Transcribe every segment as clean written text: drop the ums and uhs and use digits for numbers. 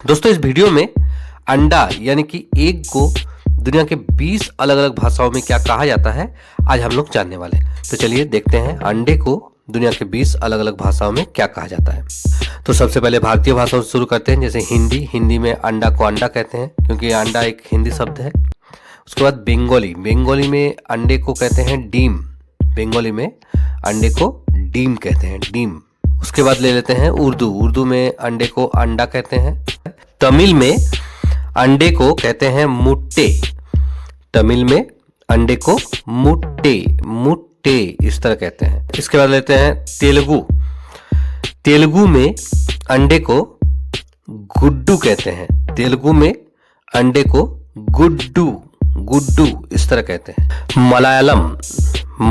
दोस्तों, इस वीडियो में अंडा यानी कि एग को दुनिया के 20 अलग अलग भाषाओं में क्या कहा जाता है आज हम लोग जानने वाले हैं। तो चलिए देखते हैं अंडे को दुनिया के 20 अलग अलग भाषाओं में क्या कहा जाता है। तो सबसे पहले भारतीय भाषाओं से शुरू करते हैं, जैसे हिंदी में अंडा को अंडा कहते हैं क्योंकि अंडा एक हिंदी शब्द है। उसके बाद बंगाली में अंडे को कहते हैं डीम। बंगाली में अंडे को डीम कहते हैं, डीम। उसके बाद ले लेते हैं उर्दू में अंडे को अंडा कहते हैं। तमिल में अंडे को कहते हैं मुट्टे। तमिल में अंडे को मुट्टे इस तरह कहते हैं। इसके बाद लेते हैं तेलुगु में अंडे को गुड्डू कहते हैं। तेलुगु में अंडे को गुड्डू इस तरह कहते हैं।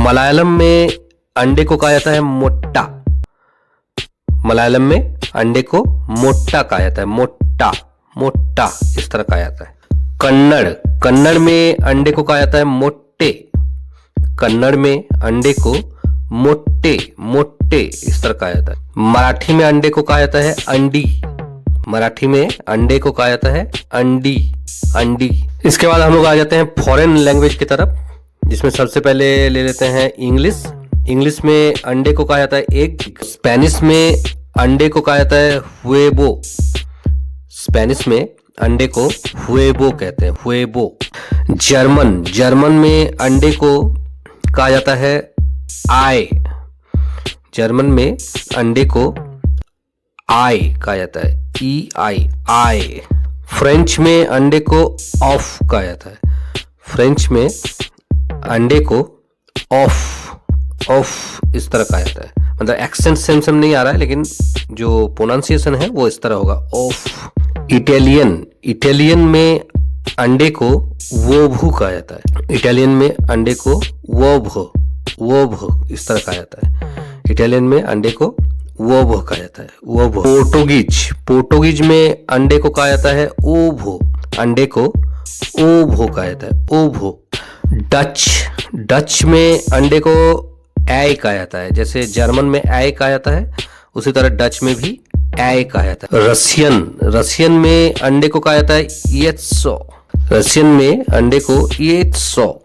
मलयालम में अंडे को कहा जाता है मोट्टा। मलयालम में अंडे को मोट्टा कहा जाता है, मोट्टा इस तरह कहा जाता है। कन्नड़ में अंडे को कहा जाता है मोट्टे। कन्नड़ में अंडे को मोट्टे इस तरह कहा जाता है। मराठी में अंडे को कहा जाता है अंडी। मराठी में अंडे को कहा जाता है अंडी। इसके बाद हम लोग आ जाते हैं फॉरेन लैंग्वेज की तरफ, जिसमें सबसे पहले ले लेते हैं इंग्लिश में अंडे को कहा जाता है एग। स्पेनिश में अंडे को कहा जाता है हुएबो। स्पेनिश में अंडे को हुएबो कहते हैं, हुएबो। जर्मन में अंडे को कहा जाता है आय। जर्मन में अंडे को आय कहा जाता है, आय। फ्रेंच में अंडे को ऑफ कहा जाता है। फ्रेंच में अंडे को ऑफ इस तरह कहा जाता है। मतलब एक्सेंट सेम नहीं आ रहा है, लेकिन जो प्रोनाउंसिएशन है वो इस तरह होगा, ऑफ। इटालियन में अंडे को वोवो कहा जाता है। इटालियन में अंडे को वोवो इस तरह कहा जाता है। इटालियन में अंडे को वोवो कहा जाता है, वोवो। पोर्टुगीज में अंडे को कहा जाता है ओवो। अंडे को ओवो कहा जाता है, ओवो। डच में अंडे को ऐ कहा जाता है। जैसे जर्मन में ऐ कहा जाता है, उसी तरह डच में भी ऐ कहा जाता है। रशियन में अंडे को कहा जाता है येत्सो। रशियन में अंडे को येत्सो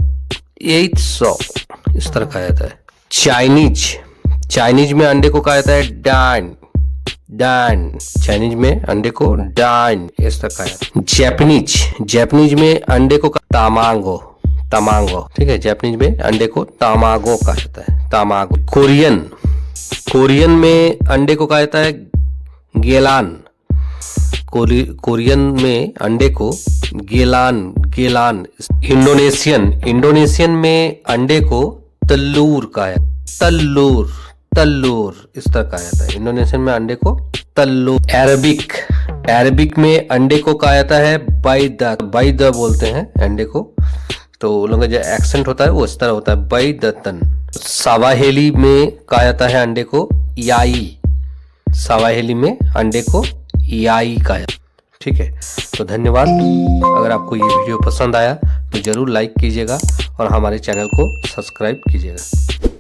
इस तरह कहा जाता है। चाइनीज में अंडे को कहा जाता है डान। चाइनीज में अंडे को डान इस तरह कहा जाता है। जैपनीज में अंडे को तामांगो। ठीक है, जापानीज में अंडे को तामागो कहा जाता है, तामागो। कोरियन में अंडे को कहा जाता है गेलान। कोरियन में अंडे को गेलान। इंडोनेशियन में अंडे को तल्लूर कहा जाता है, तल्लूर इस तरह कहा जाता है। इंडोनेशियन में अंडे को तल्लूर। अरबिक में अंडे को कहा जाता है बैद बोलते हैं अंडे को, तो लोगों का जो एक्सेंट होता है वो इस तरह होता है, बैदतन। स्वाहिली में कहा जाता है अंडे को याई। स्वाहिली में अंडे को याई कहा जाता है। ठीक है, तो धन्यवाद। अगर आपको ये वीडियो पसंद आया तो जरूर लाइक कीजिएगा और हमारे चैनल को सब्सक्राइब कीजिएगा।